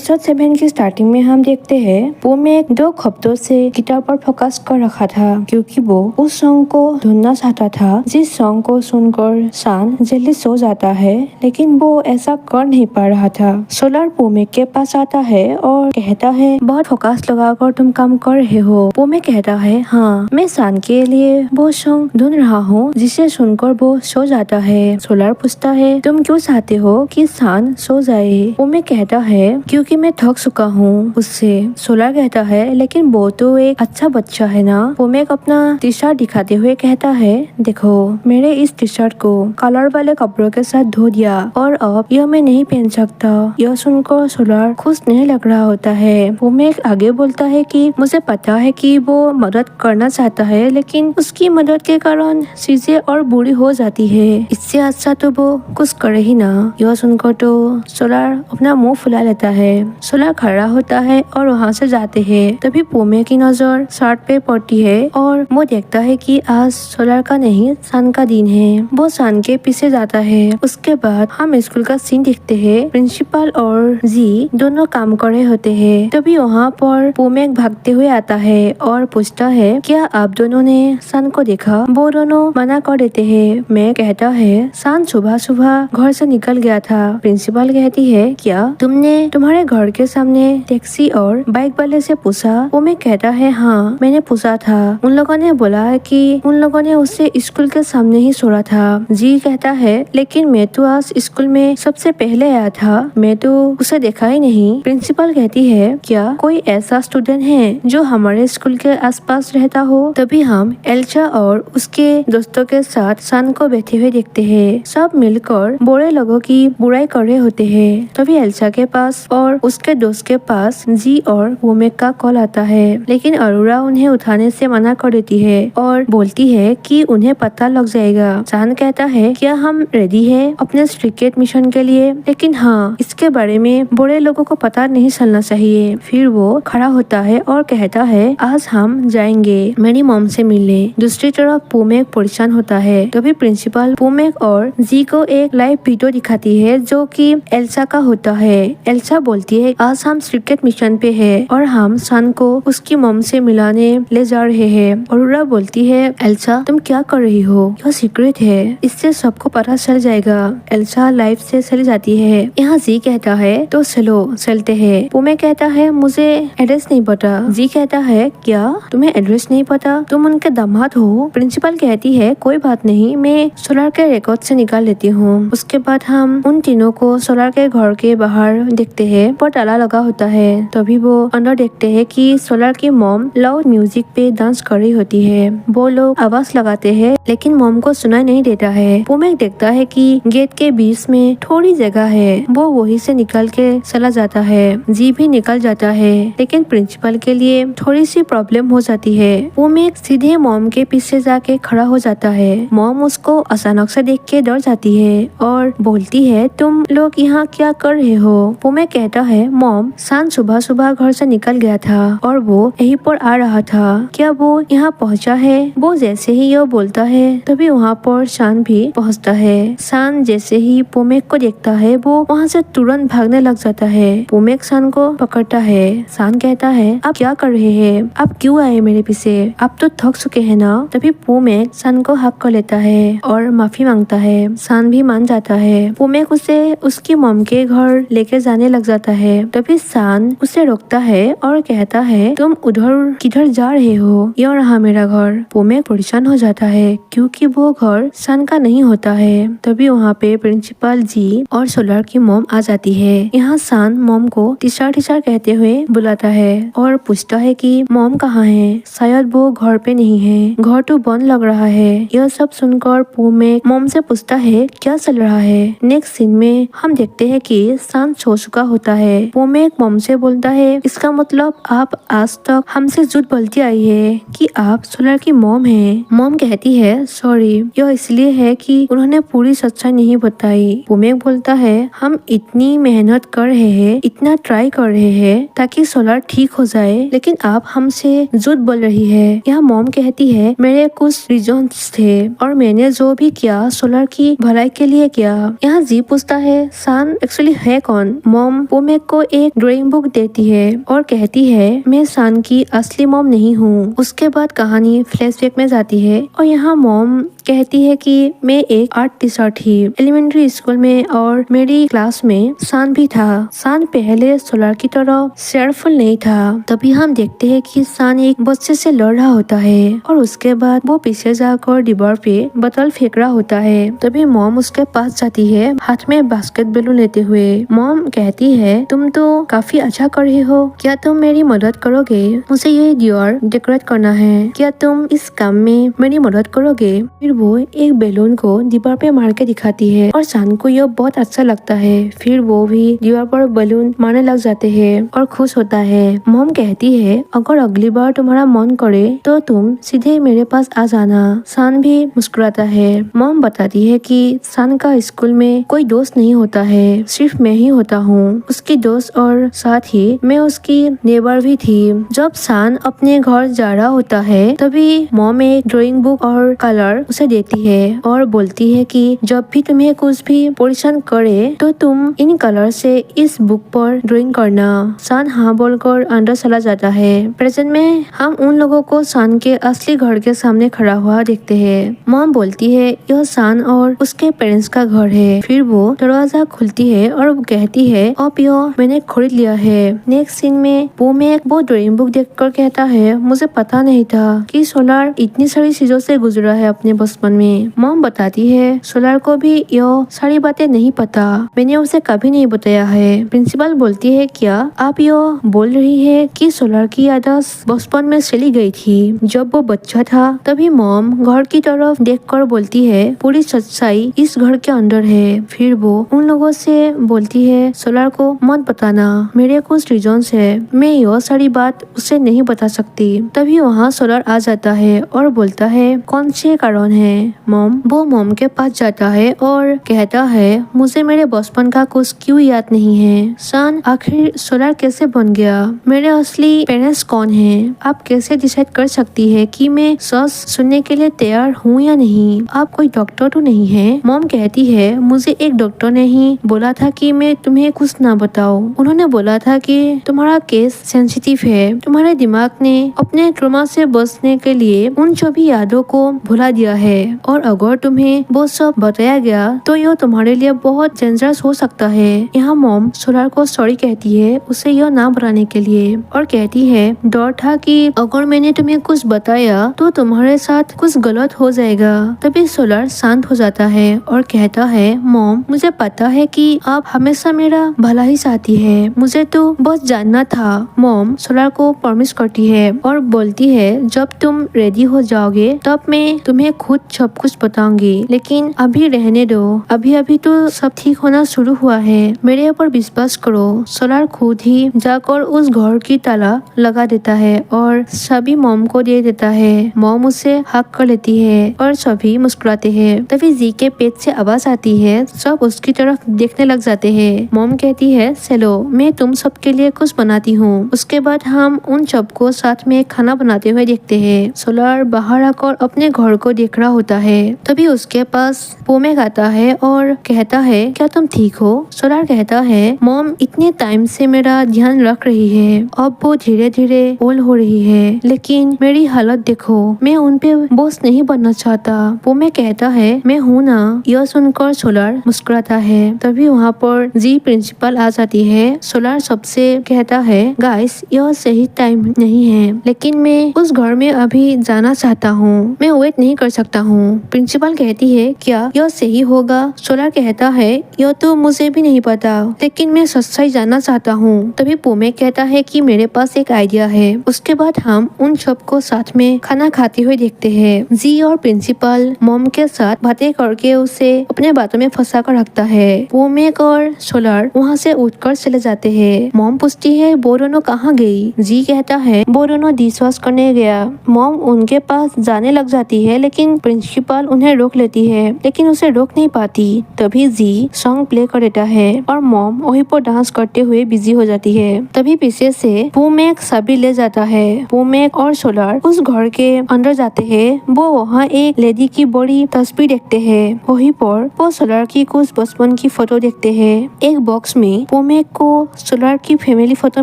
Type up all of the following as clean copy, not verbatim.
Episode 7 की starting में हम देखते हैं वो में 2 हफ्तों से गिटार पर फोकस कर रखा था क्योंकि वो उस सॉन्ग को ढूंढना चाहता था जिस सॉन्ग को सुनकर सान जल्दी सो जाता है, लेकिन वो ऐसा कर नहीं पा रहा था। सोलर पोमेक के पास आता है और कहता है बहुत फोकस लगाकर तुम काम कर रहे हो। पोमेक कहता है हाँ, मैं सान के लिए वो सॉन्ग ढूंढ रहा हूँ जिसे सुनकर वो सो जाता है। सोलर पूछता है तुम क्यों चाहते हो कि सान सो जाए। पोमेक कहता है क्योंकि मैं थक चुका हूँ उससे। सोलर कहता है लेकिन वो तो एक अच्छा बच्चा है ना। पोमेक अपना टी शर्ट दिखाते हुए कहता है देखो मेरे इस टी शर्ट को कलर वाले कपड़ों के साथ धो दिया और अब यह मैं नहीं पहन सकता। यह सुनकर सोलर खुश नहीं लग रहा होता है। पोमेक आगे बोलता है कि मुझे पता है कि वो मदद करना चाहता है लेकिन उसकी मदद के कारण चीजें और बुरी हो जाती है। इससे अच्छा तो वो कुछ करे ही ना। यह सुनकर तो सोलर अपना मुंह फुला लेता है। सोलर खड़ा होता है और वहाँ से जाते हैं। तभी पोमेक की नजर शर्ट पे पड़ती है और वो देखता है कि आज सोलर का नहीं सान का दिन है। वो सान के पीछे जाता है। उसके बाद हम स्कूल का सीन देखते हैं। प्रिंसिपल और जी दोनों काम कर रहे होते हैं। तभी वहाँ पर पोमेक भागते हुए आता है और पूछता है क्या आप दोनों ने सान को देखा। वो दोनों मना कर देते हैं। मैं कहता है सान सुबह सुबह घर से निकल गया था। प्रिंसिपल कहती है क्या तुमने तुम्हारे घर के सामने टैक्सी और बाइक वाले से पूछा। पोमेक कहता है हाँ मैंने पूछा था। उन लोगों ने बोला कि उन लोगों ने उससे स्कूल के सामने ही छोड़ा था। जी कहता है लेकिन मैं तो आज स्कूल में सबसे पहले आया था, मैं तो उसे देखा ही नहीं। प्रिंसिपल कहती है क्या कोई ऐसा स्टूडेंट है जो हमारे स्कूल के आसपास रहता हो। तभी हम एल्सा और उसके दोस्तों के साथ सान को बैठे हुए देखते हैं। सब मिलकर बुरे लोगों की बुराई कर रहे होते हैं। तभी एल्सा के पास और उसके दोस्त के पास जी और पोमेक का कॉल आता है, लेकिन अरोरा उन्हें उठाने से मना कर देती है और बोलती है कि उन्हें पता लग जाएगा। सान कहता है क्या हम रेडी है अपने सीक्रेट मिशन के लिए, लेकिन हाँ इसके बारे में बुरे लोगों को पता नहीं चलना चाहिए। फिर वो खड़ा होता है और कहता है आज हम जाएंगे मेरी मॉम से मिलने। दूसरी तरफ पोमेक परेशान होता है। तभी प्रिंसिपल पोमेक और जी को एक लाइव वीडियो दिखाती है जो कि एल्सा का होता है। एल्सा बोलती है आज हम सीक्रेट मिशन पे है और हम सान को उसकी मॉम से मिलाने ले जा रहे हैं। अरोरा बोलती है एल्सा तुम क्या कर रही हो, यह सीक्रेट है, इससे सबको पता चल जाएगा। एल्सा लाइफ से चली जाती है। यहाँ जी कहता है तो चलो चलते हैं। पोमेक कहता है मुझे एड्रेस नहीं पता। जी कहता है क्या तुम्हें एड्रेस नहीं पता, तुम उनके दामाद हो। प्रिंसिपल कहती है कोई बात नहीं, मैं सोलर के रिकॉर्ड से निकाल लेती हूँ। उसके बाद हम उन तीनों को सोलर के घर के बाहर देखते हैं पर ताला लगा होता है। तभी वो अंदर देखते हैं कि सोलर की मॉम लाउड म्यूजिक पे डांस कर रही होती है। वो लोग आवाज लगाते हैं लेकिन मॉम को सुनाई नहीं देता है। पोमेक देखता है कि गेट के बीच में थोड़ी जगह है, वो वहीं से निकल के चला जाता है। जी भी निकल जाता है लेकिन प्रिंसिपल के लिए थोड़ी सी प्रॉब्लम हो जाती है। पोमेक सीधे मॉम के पीछे जाके खड़ा हो जाता है। मॉम उसको अचानक से देख के डर जाती है और बोलती है तुम लोग यहाँ क्या कर रहे हो। पोमेक कहता है मॉम सान सुबह सुबह घर से निकल गया था और वो यहीं पर आ रहा था, क्या वो यहाँ पहुँचा है। वो जैसे ही यह बोलता है तभी वहाँ पर सान भी पहुँचता है। सान जैसे ही पोमेक को देखता है वो वहाँ से तुरंत भागने लग जाता है। पोमेक सान को पकड़ता है। सान कहता है आप क्या कर रहे हैं, आप क्यों आए मेरे पीछे, आप तो थक चुके हैं ना। तभी पोमेक सान को हक कर लेता है और माफी मांगता है। सान भी मान जाता है। पोमेक उसे उसकी मॉम के घर लेके जाने लग जाता है। तभी सान उसे रोकता है और कहता है तुम उधर किधर जा रहे हो, यह रहा मेरा घर। पोमेक परेशान हो जाता है क्योंकि वो घर सान का नहीं होता है। तभी वहाँ पे प्रिंसिपल जी और सोलर की मॉम आ जाती है। यहाँ सान मॉम को टीचर टीचर कहते हुए बुलाता है और पूछता है कि मॉम कहाँ है, शायद वो घर पे नहीं है, घर तो बंद लग रहा है। यह सब सुनकर पोमेक मॉम से पूछता है क्या चल रहा है। नेक्स्ट सीन में हम देखते हैं कि सान सो चुका होता है। पोमेक मॉम से बोलता है इसका मतलब आप आज तक हमसे झूठ बोलती आई है कि आप सोलर की मॉम हैं। मॉम कहती है सॉरी, यह इसलिए है कि उन्होंने पूरी सच्चाई नहीं बताई। पोमेक बोलता है हम इतनी मेहनत कर रहे हैं, इतना ट्राई कर रहे हैं ताकि सोलर ठीक हो जाए, लेकिन आप हमसे झूठ बोल रही है। यह मॉम कहती है मेरे कुछ रीजंस थे और मैंने जो भी किया सोलर की भलाई के लिए किया। यहाँ जी पूछता है सान एक्चुअली है कौन। मॉम पोमेक को एक ड्राइंग बुक देती है और कहती है मैं सान की असली मॉम नहीं हूँ। उसके बाद कहानी फ्लैशबैक में जाती है और यहाँ मॉम कहती है कि मैं एक आर्ट टीचर थी एलिमेंट्री स्कूल में और मेरी क्लास में सान भी था। सान पहले सोलर की तरह शेयरफुल नहीं था। तभी हम देखते हैं कि सान एक बच्चे से लड़ रहा होता है और उसके बाद वो पीछे जाकर दीवार पे बोतल फेंक रहा होता है। तभी मॉम उसके पास जाती है हाथ में बास्केट बैलून लेते हुए। मॉम कहती है तुम तो काफी अच्छा कर रहे हो, क्या तुम मेरी मदद करोगे? मुझे ये दीवार डेकोरेट करना है, क्या तुम इस काम में मेरी मदद करोगे? फिर वो एक बैलून को दीवार पे मार के दिखाती है और सान को यह बहुत अच्छा लगता है। फिर वो भी दीवार पर बैलून मारने लग जाते हैं और खुश होता है। मॉम कहती है अगर अगली बार तुम्हारा मन करे तो तुम सीधे मेरे पास आ जाना। सान भी मुस्कुराता है। मॉम बताती है कि सान का स्कूल में कोई दोस्त नहीं होता है, सिर्फ मैं ही होता हूँ उसकी दोस्त, और साथ ही मैं उसकी नेबर भी थी। जब सान अपने घर जा रहा होता है तभी मॉम एक ड्राइंग बुक और कलर उसे देती है और बोलती है कि जब भी तुम्हें कुछ भी परेशान करे तो तुम इन कलर से इस बुक पर ड्राइंग करना। सान हाँ बोलकर अंदर चला जाता है। प्रेजेंट में हम उन लोगों को सान के असली घर के सामने खड़ा हुआ देखते हैं। मॉम बोलती है यह सान और उसके पेरेंट्स का घर है। फिर वो दरवाजा खुलती है और वो कहती है अब यह मैंने खरीद लिया है। नेक्स्ट सीन में पोमेक वो ड्राइंग बुक देखकर कहता है मुझे पता नहीं था कि सोलर इतनी सारी चीजों से गुजरा है अपने बचपन में। मॉम बताती है सोलर को भी यह सारी बातें नहीं पता, मैंने उसे कभी नहीं बताया है। प्रिंसिपल बोलती है क्या आप यह बोल रही है कि सोलर की आदत बचपन में चली गई थी जब वो बच्चा था? तभी मॉम घर की तरफ देखकर बोलती है पूरी सच्चाई इस घर के अंदर है। फिर वो उन लोगों से बोलती है सोलर को मत बताना, मेरे कुछ रीजंस है, मैं यह सारी बात उसे नहीं बता सकती। तभी वहाँ सोलर आ जाता है और बोलता है कौन से कारण है मॉम? वो मॉम के पास जाता है और कहता है मुझे मेरे बचपन का कुछ क्यों याद नहीं है। सान आखिर सोलर कैसे बन गया? मेरे असली पेरेंट्स कौन हैं? आप कैसे डिसाइड कर सकती है कि मैं सच सुनने के लिए तैयार हूँ या नहीं? आप कोई डॉक्टर तो नहीं है? मॉम कहती है मुझे एक डॉक्टर ने ही बोला था कि मैं तुम्हें कुछ ना बताओ। उन्होंने बोला था कि तुम्हारा केस सेंसिटिव है, तुम्हारे दिमाग ने अपने ट्रॉमा से बचने के लिए उन सभी यादों को भुला दिया है और अगर तुम्हें वो सब बताया गया तो यह तुम्हारे लिए बहुत डेंजरस हो सकता है। यहाँ मॉम सोलर को सॉरी कहती है उसे यह ना बताने के लिए और कहती है डर था कि अगर मैंने तुम्हें कुछ बताया तो तुम्हारे साथ कुछ गलत हो जाएगा। तभी सोलर शांत हो जाता है और कहता है मॉम मुझे पता है कि आप हमेशा मेरा भला ही चाहती है, मुझे तो बस जानना था। मॉम सोलर को प्रॉमिस करती है और बोलती है जब तुम रेडी हो जाओगे तब मैं तुम्हें खुद सब कुछ बताऊंगी, लेकिन अभी रहने दो, अभी अभी तो सब ठीक होना शुरू हुआ है, मेरे ऊपर विश्वास करो। सोलर खुद ही जाकर उस घर की ताला लगा देता है और सभी मॉम को दे देता है। मॉम उसे हक कर लेती है और सभी मुस्कुराते हैं। तभी जी के पेट से आवाज आती है, सब उसकी तरफ देखने लग जाते हैं। मॉम कहती है चलो मैं तुम सबके लिए कुछ बनाती हूँ। उसके बाद हम उन सबको साथ में खाना बनाते हुए देखते हैं। सोलर बाहर आकर अपने घर को देख रहा होता है। तभी उसके पास पोमेक आता है और कहता है क्या तुम ठीक हो? सोलर कहता है मॉम इतने टाइम से मेरा ध्यान रख रही है, अब वो धीरे धीरे ओल्ड हो रही है, लेकिन मेरी हालत देखो, मैं उन पे बोझ नहीं बनना चाहता। पोमेक कहता है मैं हूँ ना। यह सुनकर सोलर मुस्कुराता है। तभी वहाँ पर जी प्रिंसिपल आ जाती है। सोलर सबसे कहता है गाइस यह सही टाइम नहीं है, लेकिन मैं उस घर में अभी जाना चाहता हूँ, मैं वेट नहीं कर सकता सकता हूँ। प्रिंसिपल कहती है क्या यह सही होगा? सोलर कहता है यह तो मुझे भी नहीं पता, लेकिन मैं सच्चाई जानना चाहता हूँ। तभी पोमेक कहता है कि मेरे पास एक आइडिया है। उसके बाद हम उन सबको साथ में खाना खाते हुए देखते हैं। जी और प्रिंसिपल मॉम के साथ बातें करके उसे अपने बातों में फंसा कर रखता है। पोमेक और सोलर वहाँ से उठकर चले जाते हैं। मॉम पूछती है वो दोनों कहाँ गई? जी कहता है वो दोनों डिश वॉश करने गया। मॉम उनके पास जाने लग जाती है, लेकिन प्रिंसिपल उन्हें रोक लेती है, लेकिन उसे रोक नहीं पाती। तभी जी सॉन्ग प्ले कर देता है और मॉम वहीं पर डांस करते हुए बिजी हो जाती है। तभी पीछे से पोमेक सभी ले जाता है। पोमेक और सोलर उस घर के अंदर जाते हैं। वो वहाँ एक लेडी की बड़ी तस्वीर देखते हैं। वहीं पर वो सोलर की कुछ बचपन की फोटो देखते हैं। एक बॉक्स में पोमेक को सोलर की फैमिली फोटो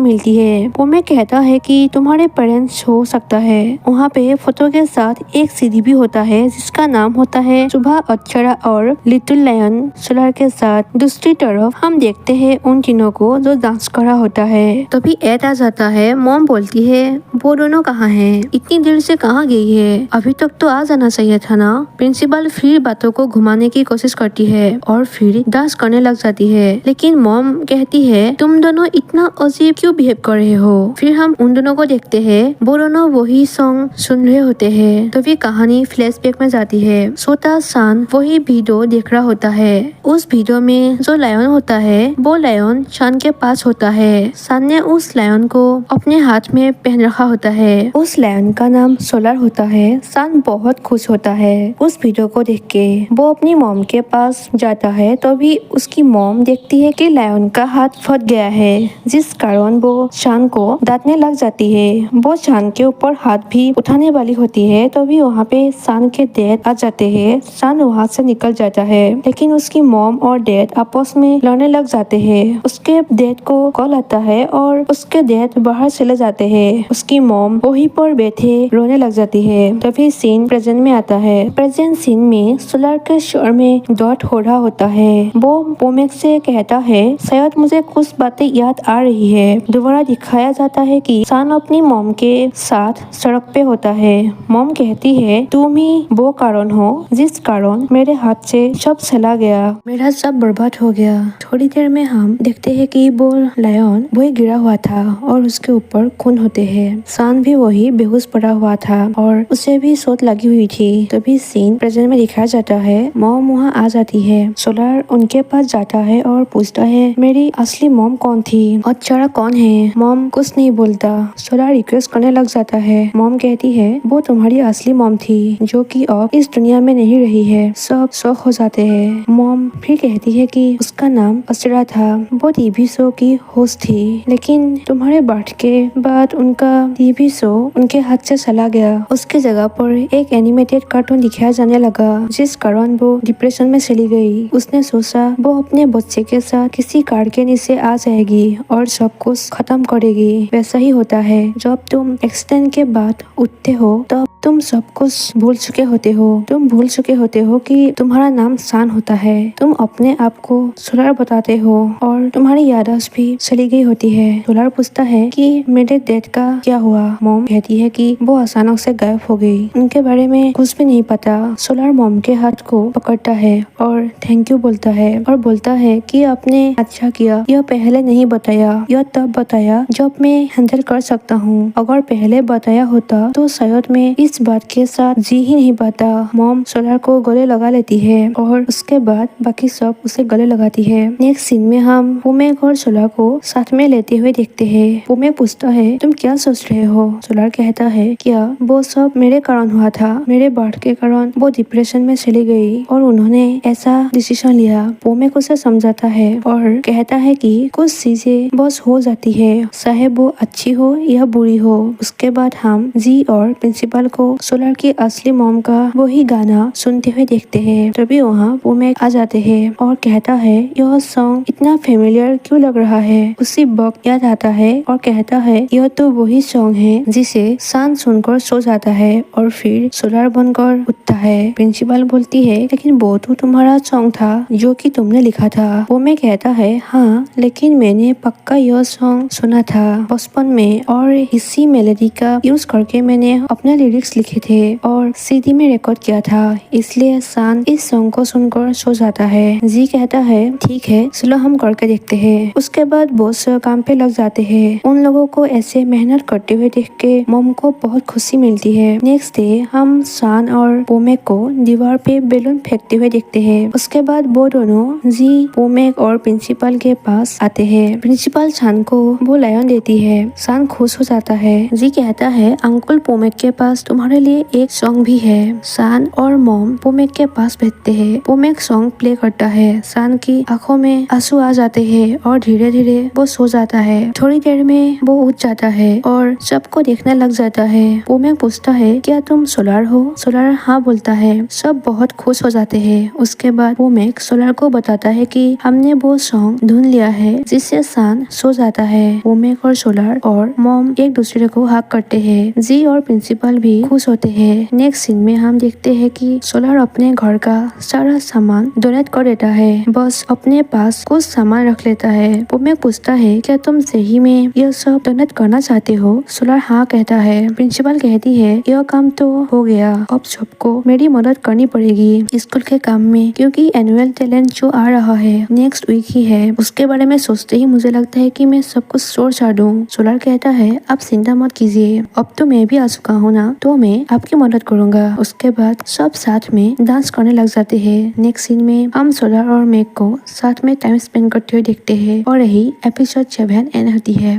मिलती है। पोमेक कहता है कि तुम्हारे पेरेंट्स हो सकता है। वहाँ पे फोटो के साथ एक सीडी भी होता है जिसका नाम होता है सुबह अक्षरा और लिटिल लायन। सोलर के साथ दूसरी तरफ हम देखते हैं उन तीनों को जो डांस करा होता है। तभी एड आ जाता है। मॉम बोलती है वो दोनों कहाँ हैं? इतनी देर से कहाँ गई है? अभी तक तो आ जाना चाहिए था ना। प्रिंसिपल फिर बातों को घुमाने की कोशिश करती है और फिर डांस करने लग जाती है, लेकिन मॉम कहती है तुम दोनों इतना अजीब क्यों बिहेव कर रहे हो? फिर हम उन दोनों को देखते हैं। वो दोनों वही सॉन्ग सुन रहे होते हैं। तभी कहानी फ्लैशबैक में जाती है। सोता सान वही वीडियो देख रहा होता है। उस वीडियो में जो लायन होता है वो लायन शान के पास होता है। शान ने उस लायन को अपने हाथ में पहन रखा होता है। उस लायन का नाम सोलर होता है। शान बहुत खुश होता है उस वीडियो को देख के। वो अपनी मॉम के पास जाता है, तभी उसकी मॉम देखती है कि लायन का हाथ फट गया है, जिस कारण वो शान को डांटने लग जाती है। वो शान के ऊपर हाथ भी उठाने वाली होती है, तभी वहाँ पे शान के डैड आ जाते हैं। शान वहाँ से निकल जाता है, लेकिन उसकी मॉम और डैड आपस में लड़ने लग जाते हैं। उसके डैड को कॉल आता है और उसके डैड बाहर चले जाते हैं। उसकी मॉम वहीं पर बैठे रोने लग जाती है। तभी सीन प्रेजेंट में आता है। प्रेजेंट सीन में सोलर के शोर में दर्द हो रहा होता है। वो पोमेक से कहता है शायद मुझे कुछ बातें याद आ रही है। दोबारा दिखाया जाता है कि शान अपनी मॉम के साथ सड़क पे होता है। मॉम कहती है तुम ही वो कारण हो जिस कारण मेरे हाथ से सब चला गया, मेरा सब बर्बाद हो गया। थोड़ी देर में हम देखते हैं कि वो लायन वही गिरा हुआ था और उसके ऊपर खून होते हैं। शान भी वही बेहोश पड़ा हुआ था और उसे भी चोट लगी हुई थी। तभी सीन प्रेजेंट में दिखाया जाता है। मॉम वहाँ आ जाती है। सोलर उनके पास जाता है और पूछता है मेरी असली मॉम कौन थी? अक्षरा कौन है? मॉम कुछ नहीं बोलता। सोलर रिक्वेस्ट करने लग जाता है। मॉम कहती है वो तुम्हारी असली मॉम थी जो कि अब इस दुनिया में नहीं रही है। सब शौक हो जाते हैं। मॉम फिर कहती है कि उसका नाम अक्षरा था। वो टीवी शो की होस्ट थी, लेकिन तुम्हारे बर्थ के बाद उनका टीवी शो उनके हाथ से चला गया। उसके जगह पर एक एनिमेटेड कार्टून दिखाया जाने लगा, जिस कारण वो डिप्रेशन में चली गई। उसने सोचा वो अपने बच्चे के साथ किसी कार के नीचे आ जाएगी और सब कुछ खत्म करेगी। वैसा ही होता है जब तुम एक्सीडेंट के बाद उठते हो तब तुम सब कुछ भूल चुके होते हो। तुम भूल चुके होते हो कि तुम्हारा नाम शान होता है। तुम अपने आप को सोलर बताते हो और तुम्हारी याददाश्त भी चली गई होती है। सोलर पूछता है कि मेरे डैड का क्या हुआ? मॉम कहती है कि वो अचानक से गायब हो गई, उनके बारे में कुछ भी नहीं पता। सोलर मॉम के हाथ को पकड़ता है और थैंक यू बोलता है और बोलता है कि आपने अच्छा किया, यह पहले नहीं बताया, यह तब बताया जब मैं हैंडल कर सकता हूँ। अगर पहले बताया होता तो शायद मैं इस बात के साथ जी ही नहीं पाता। मॉम सोलर को गले लगा लेती है और उसके बाद बाकी सब उसे गले लगाती है। नेक्स्ट सीन में हम पोमेक और सोलर को साथ में लेते हुए देखते हैं। पोमेक पूछता है तुम क्या सोच रहे हो? सोलर कहता है क्या वो सब मेरे कारण हुआ था? मेरे बर्थ के कारण वो डिप्रेशन में चली गई और उन्होंने ऐसा डिसीजन लिया। पोमेक उसे समझाता है और कहता है कि कुछ चीजें बस हो जाती है, चाहे वो अच्छी हो या बुरी हो। उसके बाद हम जी और प्रिंसिपल को सोलर की असली मॉम का वही गाना सुनते हुए देखते हैं। तभी वहाँ पोमेक आ जाते हैं और कहता है यह सॉन्ग इतना फेमिलियर क्यों लग रहा है? उसी वक्त याद आता है और कहता है यह तो वही सॉन्ग है जिसे शान सुनकर सो जाता है और फिर सोलर बनकर उठता है। प्रिंसिपल बोलती है लेकिन वो तो तुम्हारा सॉन्ग था जो कि तुमने लिखा था। पोमेक कहता है हाँ, लेकिन मैंने पक्का यह सॉन्ग सुना था बचपन में और इसी मेलोडी का यूज करके मैंने अपने लिरिक्स लिरिक्स लिखे थे और सीडी में रिकॉर्ड किया था, इसलिए सान इस सॉन्ग को सुनकर सो जाता है। जी कहता है ठीक है चलो हम करके देखते हैं। उसके बाद बॉस काम पे लग जाते हैं। उन लोगों को ऐसे मेहनत करते हुए देख के मॉम को बहुत खुशी मिलती है। नेक्स्ट डे हम सान और पोमेक को दीवार पे बैलून फेंकते हुए देखते हैं। उसके बाद वो दोनों जी पोमेक और प्रिंसिपल के पास आते हैं। प्रिंसिपल सान को वो लायन देती है। सान खुश हो जाता है। जी कहता है अंकल पोमेक के पास तुम्हारे लिए एक सॉन्ग भी है। सान और मॉम पोमेक के पास बैठते हैं। पोमेक सॉन्ग प्ले करता है। सान की आंखों में आंसू आ जाते हैं और धीरे धीरे वो सो जाता है। थोड़ी देर में वो उठ जाता है और सबको देखने लग जाता है। पोमेक पूछता है क्या तुम सोलार हो? सोलार हाँ बोलता है। सब बहुत खुश हो जाते हैं। उसके बाद पोमेक सोलार को बताता है कि हमने वो सॉन्ग ढूंढ लिया है, जिससे सान सो जाता है। पोमेक और सोलार और मॉम एक दूसरे को हक करते हैं। जी और प्रिंसिपल भी खुश होते हैं। नेक्स्ट सीन में हम देखते हैं कि सोलार अपने घर का सारा सामान डोनेट कर देता है, बस अपने पास कुछ सामान रख लेता है। पोमेक पूछता है क्या तुम सही में यह सब डोनेट करना चाहते हो? सोलार हाँ कहता है। प्रिंसिपल कहती है यह काम तो हो गया, अब सबको मेरी मदद करनी पड़ेगी स्कूल के काम में, क्योंकि एनुअल टैलेंट जो आ रहा है नेक्स्ट वीक ही है। उसके बारे में सोचते ही मुझे लगता है कि मैं सब कुछ छोड़ छाड़ दूं। सोलार कहता है आप चिंता मत कीजिए, अब तो मैं भी आ चुका हूँ ना, तो मैं आपकी मदद करूंगा। उसके बाद सब साथ में डांस करने लग जाते हैं। नेक्स्ट सीन में हम सोलार और मेक को साथ में टाइम स्पेंड करते हुए देखते हैं और यही एपिसोड 7 एंड होती है।